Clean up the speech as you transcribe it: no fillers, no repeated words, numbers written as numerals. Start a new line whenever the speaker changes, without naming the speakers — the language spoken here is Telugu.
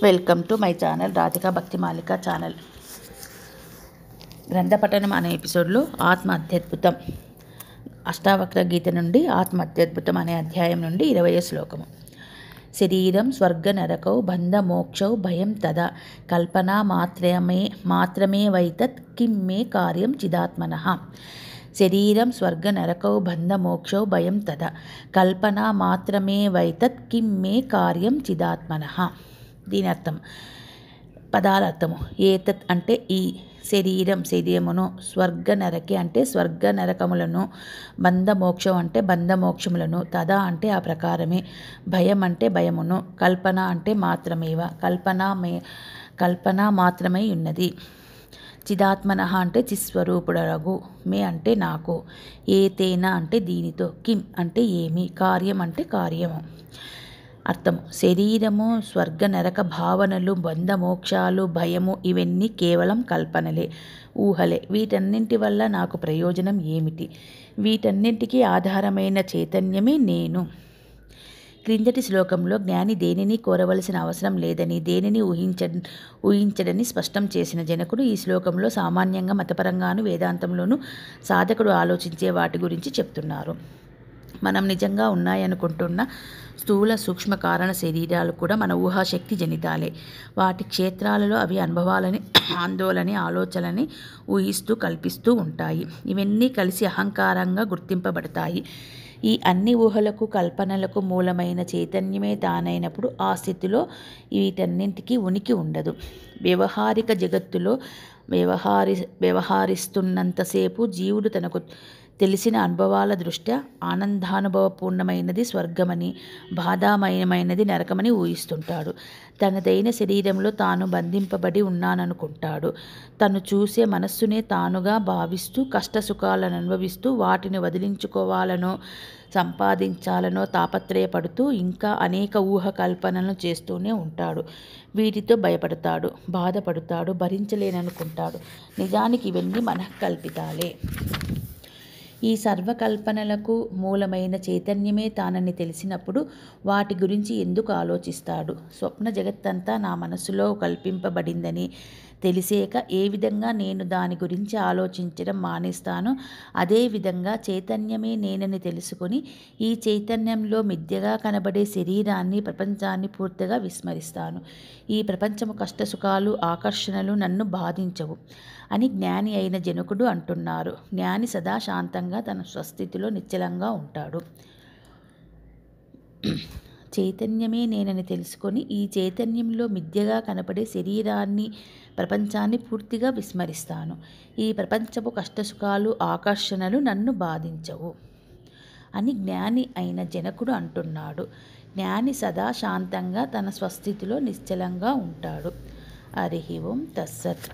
Welcome to my channel Radhika భక్తి మాలిక ఛానల్. గ్రంథపఠనం అనే ఎపిసోడ్లో ఆత్మ అత్యద్భుతం అష్టావక్ర గీత నుండి ఆత్మ అత్యద్భుతం అనే అధ్యాయం నుండి 20వ శ్లోకము. శరీరం స్వర్గ నరకౌ బంధ మోక్షౌ భయం తదా కల్పనా మాత్రమే వైతత్ కిం మే కార్యం చిదాత్మనః. శరీరం స్వర్గ నరకౌ బంధ మోక్షౌ భయం తదా కల్పనా మాత్రమే వైతత్ కిం మే కార్యం చిదాత్మనః. దీని అర్థం, పదాల అర్థము. ఏతత్ అంటే ఈ, శరీరమును, స్వర్గ నరకి అంటే స్వర్గ నరకములను, బంధమోక్షం అంటే బంధమోక్షములను, తదా అంటే ఆ ప్రకారమే, భయం అంటే భయమును, కల్పన అంటే మాత్రమేవ కల్పన మాత్రమై ఉన్నది, చిదాత్మనః అంటే చిస్వరూపుడరగు, మే అంటే నాకు, ఏతేన అంటే దీనితో, కిం అంటే ఏమి, కార్యం అంటే కార్యము. అర్థము, శరీరము, స్వర్గ నరక భావనలు, బంధమోక్షాలు, భయము ఇవన్నీ కేవలం కల్పనలే, ఊహలే. వీటన్నింటి వల్ల నాకు ప్రయోజనం ఏమిటి? వీటన్నింటికీ ఆధారమైన చైతన్యమే నేను. క్రిందటి శ్లోకంలో జ్ఞాని దేనిని కోరవలసిన అవసరం లేదని, దేనిని ఊహించడని స్పష్టం చేసిన జనకుడు ఈ శ్లోకంలో సామాన్యంగా మతపరంగాను వేదాంతంలోనూ సాధకుడు ఆలోచించే వాటి గురించి చెప్తున్నారు. మనం నిజంగా ఉన్నాయనుకుంటున్న స్థూల సూక్ష్మ కారణ శరీరాలు కూడా మన ఊహాశక్తి జనితాలే. వాటి క్షేత్రాలలో అవి అనుభవాలని, ఆందోళన, ఆలోచనలని ఊహిస్తూ కల్పిస్తూ ఉంటాయి. ఇవన్నీ కలిసి అహంకారంగా గుర్తింపబడతాయి. ఈ అన్ని ఊహలకు, కల్పనలకు మూలమైన చైతన్యమే తానైనప్పుడు ఆ స్థితిలో వీటన్నింటికీ ఉనికి ఉండదు. వ్యవహారిక జగత్తులో వ్యవహరిస్తున్నంతసేపు జీవుడు తనకు తెలిసిన అనుభవాల దృష్ట్యా ఆనందానుభవపూర్ణమైనది స్వర్గమని, బాధామయమైనది నరకమని ఊహిస్తుంటాడు. తనదైన శరీరంలో తాను బంధింపబడి ఉన్నాననుకుంటాడు. తను చూసే మనస్సునే తానుగా భావిస్తూ కష్టసుఖాలను అనుభవిస్తూ వాటిని వదిలించుకోవాలనో సంపాదించాలనో తాపత్రయపడుతూ ఇంకా అనేక ఊహ కల్పనలను చేస్తూనే ఉంటాడు. వీటితో భయపడతాడు, బాధపడతాడు, భరించలేననుకుంటాడు. నిజానికి ఇవన్నీ మనఃకల్పితాలే. ఈ సర్వకల్పనలకు మూలమైన చైతన్యమే తానని తెలిసినప్పుడు వాటి గురించి ఎందుకు ఆలోచిస్తాడు? స్వప్న జగత్తంతా నా మనసులో కల్పింపబడిందని తెలిసేక ఏ విధంగా నేను దాని గురించి ఆలోచించడం మానేస్తానో అదే విధంగా చైతన్యమే నేనని తెలుసుకొని ఈ చైతన్యంలో మిథ్యగా కనబడే శరీరాన్ని, ప్రపంచాన్ని పూర్తిగా విస్మరిస్తాను. ఈ ప్రపంచము కష్టసుఖాలు, ఆకర్షణలు నన్ను బాధించవు అని జ్ఞాని అయిన జనకుడు అంటున్నారు. జ్ఞాని సదా శాంతంగా తన స్వస్థితిలో నిశ్చలంగా ఉంటాడు. చైతన్యమే నేనని తెలుసుకొని ఈ చైతన్యంలో మిథ్యగా కనపడే శరీరాన్ని, ప్రపంచాన్ని పూర్తిగా విస్మరిస్తాను. ఈ ప్రపంచపు కష్టసుఖాలు, ఆకర్షణలు నన్ను బాధించవు అని జ్ఞాని అయిన జనకుడు అంటున్నాడు. జ్ఞాని సదా శాంతంగా తన స్వస్థితిలో నిశ్చలంగా ఉంటాడు. హరి ఓం తత్సత్.